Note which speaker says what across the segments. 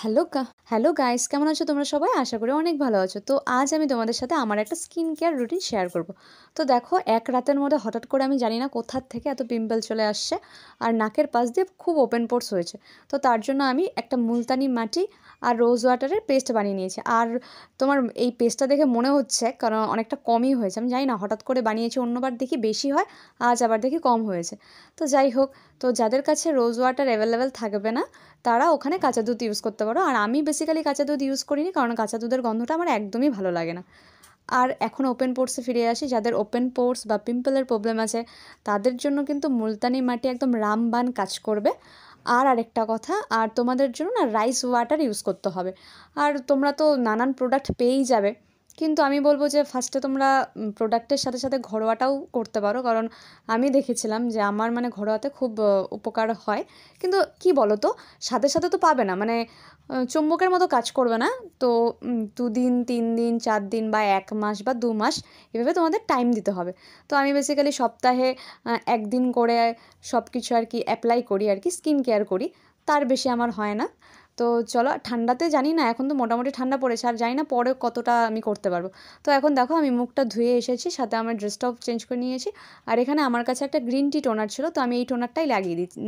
Speaker 1: Hello guys, কেমন আছো তোমরা সবাই? আশা করি অনেক ভালো আছো। তো আজ আমি তোমাদের সাথে আমার একটা স্কিন কেয়ার রুটিন শেয়ার করব। তো দেখো, এক রাতের মধ্যে হঠাৎ করে আমি জানি না কোথা থেকে এত পিম্পল চলে আসছে আর নাকের পাশ দিয়ে খুব ওপেন পোর্স হয়েছে। তো তার জন্য আমি একটা মুলতানি মাটি আর রোজ ওয়াটারের পেস্ট বানিয়ে নিয়েছি। আর তোমার এই পেস্টটা দেখে মনে হচ্ছে কারণ অনেকটা কমই হয়েছে, আমি জানি না হঠাৎ করে বানিয়েছি, অন্যবার দেখি বেশি হয়, আজ আবার দেখি কম হয়েছে। তো যাই হোক, তো যাদের কাছে রোজ ওয়াটার অ্যাভেলেবেল থাকবে না তারা ওখানে কাঁচা দুধ ইউজ করতে পারো। আর আমি বেসিক্যালি কাঁচা দুধ ইউজ করিনি, কারণ কাঁচা দুধের গন্ধটা আমার একদমই ভালো লাগে না। আর এখন ওপেন পোর্সে ফিরে আসি। যাদের ওপেন পোর্স বা পিম্পলের প্রবলেম আছে তাদের জন্য কিন্তু মুলতানি মাটি একদম রামবান কাজ করবে। আর আরেকটা কথা, আর তোমাদের জন্য না রাইস ওয়াটার ইউজ করতে হবে। আর তোমরা তো নানান প্রোডাক্ট পেয়েই যাবে, কিন্তু আমি বলবো যে ফার্স্টে তোমরা প্রোডাক্টের সাথে সাথে ঘরোয়াটাও করতে পারো, কারণ আমি দেখেছিলাম যে আমার মানে ঘরোয়াতে খুব উপকার হয়। কিন্তু কি বলো তো, সাথে সাথে তো পাবে না, মানে চুম্বকের মতো কাজ করবে না। তো 2 দিন 3 দিন 4 দিন বা 1 মাস বা 2 মাস এভাবে তোমাদের টাইম দিতে হবে। তো আমি বেসিক্যালি সপ্তাহে 1 দিন করে সব কিছু আর কি অ্যাপ্লাই করি, আর কি স্কিন কেয়ার করি, তার বেশি আমার হয় না। তো চলো, ঠান্ডাতে জানি না, এখন তো মোটামুটি ঠান্ডা পড়েছে, আর জানি না পরে কতটা আমি করতে পারবো। তো এখন দেখো, আমি মুখটা ধুয়ে এসেছি, সাথে আমার ড্রেসটাও চেঞ্জ করে নিয়েছি। আর এখানে আমার কাছে একটা গ্রিন টি টোনার ছিল, তো আমি এই টোনারটাই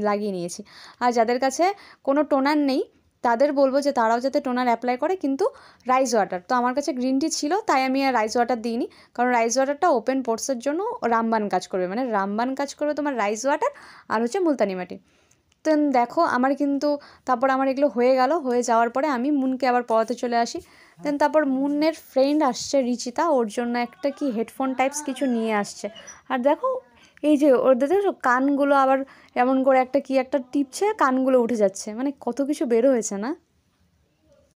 Speaker 1: লাগিয়ে নিয়েছি। আর যাদের কাছে কোনো টোনার নেই তাদের বলবো যে তারাও যাতে টোনার অ্যাপ্লাই করে, কিন্তু রাইস ওয়াটার, তো আমার কাছে গ্রিন টি ছিল তাই আমি আর রাইস ওয়াটার দিইনি। কারণ রাইস ওয়াটারটা ওপেন পোর্সের জন্য রামবান কাজ করবে, মানে রামবান কাজ করবে তোমার রাইস ওয়াটার আর হচ্ছে মুলতানি মাটি। দেন দেখো আমার কিন্তু, তারপর আমার এগুলো হয়ে যাওয়ার পরে আমি মুনকে আবার পড়াতে চলে আসি। দেন তারপর মুনের ফ্রেন্ড আসছে রিচিতা, ওর জন্য একটা কি হেডফোন টাইপস কিছু নিয়ে আসছে। আর দেখো, এই যে ওদের দেখো কানগুলো আবার এমন করে একটা কি একটা টিপছে, কানগুলো উঠে যাচ্ছে, মানে কত কিছু বের হয়েছে না।